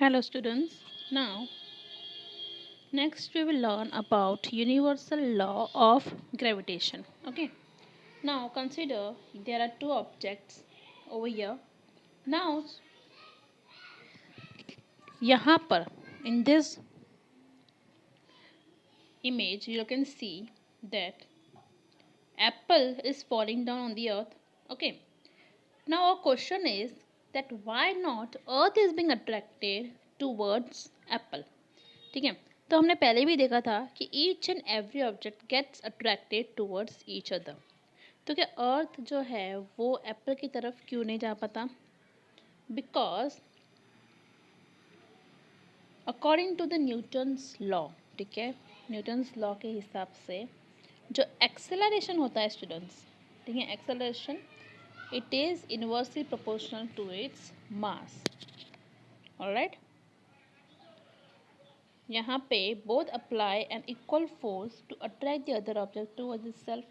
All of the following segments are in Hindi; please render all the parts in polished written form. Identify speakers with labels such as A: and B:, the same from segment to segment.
A: Hello students. Now next we will learn about universal law of gravitation. Okay. Now consider there are two objects over here. Now यहाँ पर in this image you can see that apple is falling down on the earth. Okay. Now our question is that why not earth is being attracted towards apple. ठीक है, तो हमने पहले भी देखा था कि each and every object gets attracted towards each other. तो क्या अर्थ जो है वो एप्पल की तरफ क्यों नहीं जा पाता? Because according to the Newton's law, ठीक है, न्यूटन्स लॉ के हिसाब से जो एक्सेलरेशन होता है स्टूडेंट्स, ठीक है, acceleration it is inversely proportional to its mass. Alright, यहाँ पे both apply an equal force to attract the other object towards itself.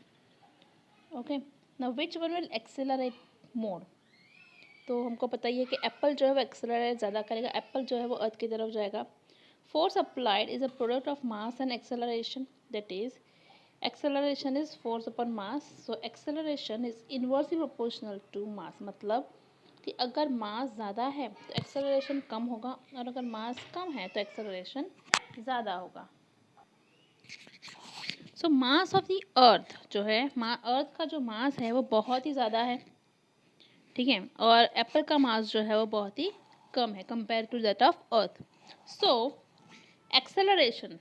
A: Okay, now which one will accelerate more? तो हमको पता ही है कि एप्पल जो है वो एक्सेलरेट ज़्यादा करेगा, एप्पल जो है वो अर्थ की तरफ जाएगा. Force applied is a product of mass and acceleration, that is acceleration is force upon mass. So acceleration is inversely proportional to mass. मतलब कि अगर मास ज़्यादा है तो एक्सेलरेशन कम होगा, और अगर मास कम है तो एक्सेलरेशन ज़्यादा होगा. सो मास ऑफ द अर्थ जो है, अर्थ का जो मास है वो बहुत ही ज़्यादा है, ठीक है, और एप्पल का मास जो है वो बहुत ही कम है compare to that of earth. So acceleration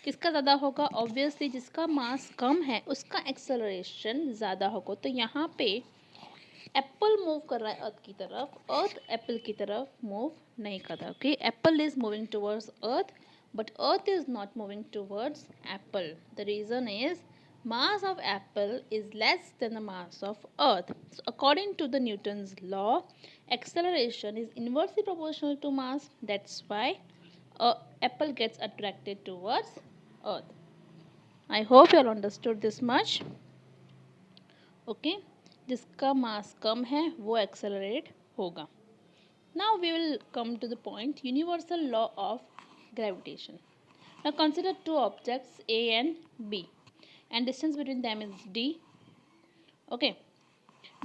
A: किसका ज़्यादा होगा? ऑब्वियसली जिसका मास कम है उसका एक्सेलरेशन ज़्यादा होगा. तो यहाँ पे एप्पल मूव कर रहा है अर्थ की तरफ, अर्थ एप्पल की तरफ मूव नहीं कर रहा. Okay, Apple is moving towards earth but earth is not moving towards apple. The reason is mass of apple is less than the mass of earth. So according to the Newton's law, acceleration is inversely proportional to mass. That's why apple gets attracted towards earth. I hope you all understood this much. Okay, जिसका मास कम है वो एक्सेलरेट होगा. Now we will come to the point universal law of gravitation. Now consider two objects A and B, and distance between them is D. Okay,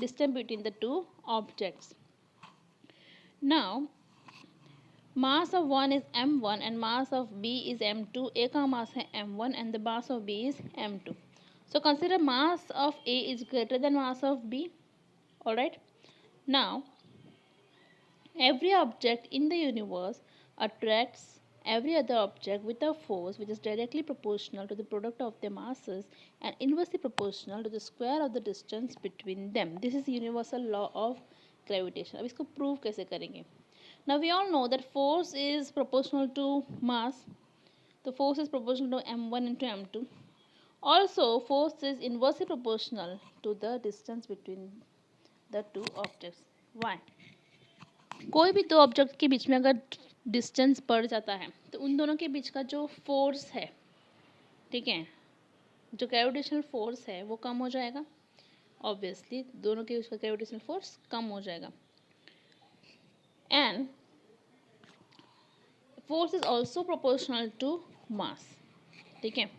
A: distance between the two objects. Now mass of one is m1 and mass of B is m2. A का mass है m1 and the mass of B is m2. So consider mass of A is greater than mass of B. Alright. Now every object in the universe attracts every other object with a force which is directly proportional to the product of their masses and inversely proportional to the square of the distance between them. This is universal law of gravitation. अब इसको prove कैसे करेंगे? Now we all know that force is proportional to mass. The force is proportional to m1 into m2. Also force is inversely proportional to the distance between the two objects. Why? कोई भी दो ऑब्जेक्ट के बीच में अगर डिस्टेंस बढ़ जाता है तो उन दोनों के बीच का जो फोर्स है, ठीक है, जो ग्रेविटेशनल फोर्स है वो कम हो जाएगा. ऑब्वियसली दोनों के बीच का ग्रेविटेशनल फोर्स कम हो जाएगा. And force is also proportional to mass. ठीक है,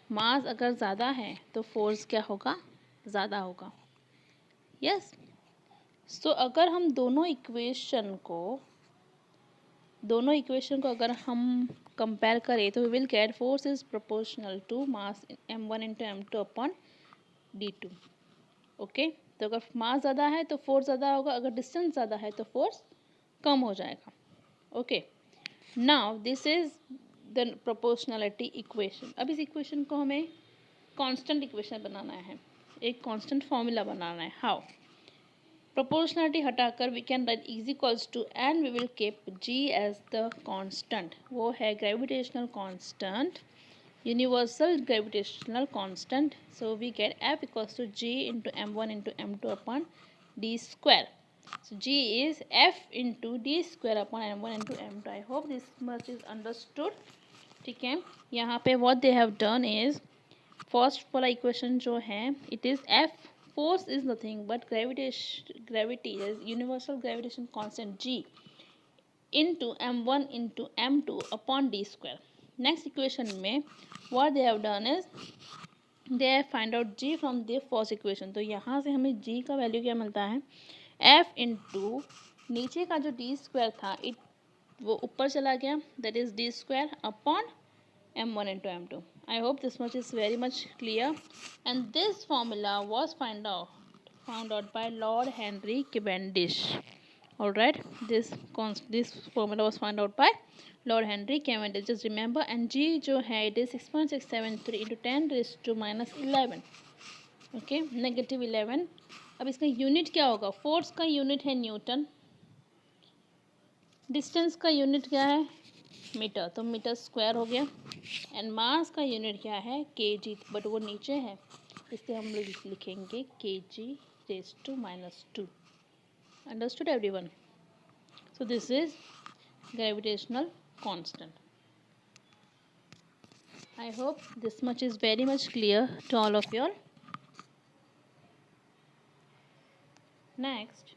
A: मास अगर ज़्यादा है तो फोर्स क्या होगा? ज़्यादा होगा. यस. सो अगर हम दोनों इक्वेशन को अगर हम कंपेयर करें तो we will get force is proportional to mass m1 into m2 upon d2. Okay, तो अगर मास ज़्यादा है तो फोर्स ज़्यादा होगा, अगर डिस्टेंस ज़्यादा है तो फोर्स कम हो जाएगा. Okay, now this is the proportionality equation. अब इस इक्वेशन को हमें कांस्टेंट इक्वेशन बनाना है, एक कांस्टेंट फॉर्मूला बनाना है. हाउ? प्रोपोर्शनलिटी हटाकर we can write is equals to and we will keep g as the constant. वो है gravitational constant, universal gravitational constant. So we get f equals to g into m1 into m2 upon d square. So g is f into d square upon m1 into m2. I hope this much is understood. ठीक है, यहाँ पे what they have done is first वाला इक्वेशन जो है it is f. Force is nothing but gravity universal gravitation constant g into m1 into m2 upon d square. Next equation में what they have done is they have find out g from the first equation. तो यहाँ से हमें g का वैल्यू क्या मिलता है, f इंटू नीचे का जो d स्क्वायर था वो ऊपर चला गया, that is d square upon m1 into m2. I hope this much is very much clear. And this formula was found out by Lord Henry Cavendish. Alright, this formula was found out by Lord Henry Cavendish. Just remember, and g जो है it is 6.673 into 10 raised to minus 11. Okay, negative 11. अब इसका यूनिट क्या होगा, फोर्स का यूनिट है न्यूटन, डिस्टेंस का यूनिट क्या है मीटर, तो मीटर स्क्वायर हो गया, एंड मास का यूनिट क्या है केजी, बट वो नीचे है इसलिए हम लोग लिखेंगे KG raised to -2. Understood everyone? So this is gravitational constant. I hope this much is very much clear to all of you all. Next,